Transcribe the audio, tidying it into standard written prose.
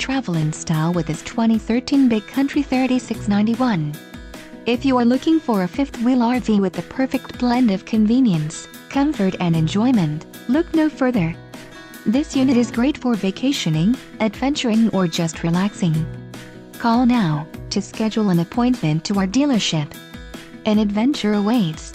travel in style with this 2013 Big Country 3691. If you are looking for a fifth-wheel RV with the perfect blend of convenience, comfort and enjoyment, look no further. This unit is great for vacationing, adventuring or just relaxing. Call now to schedule an appointment to our dealership. An adventure awaits.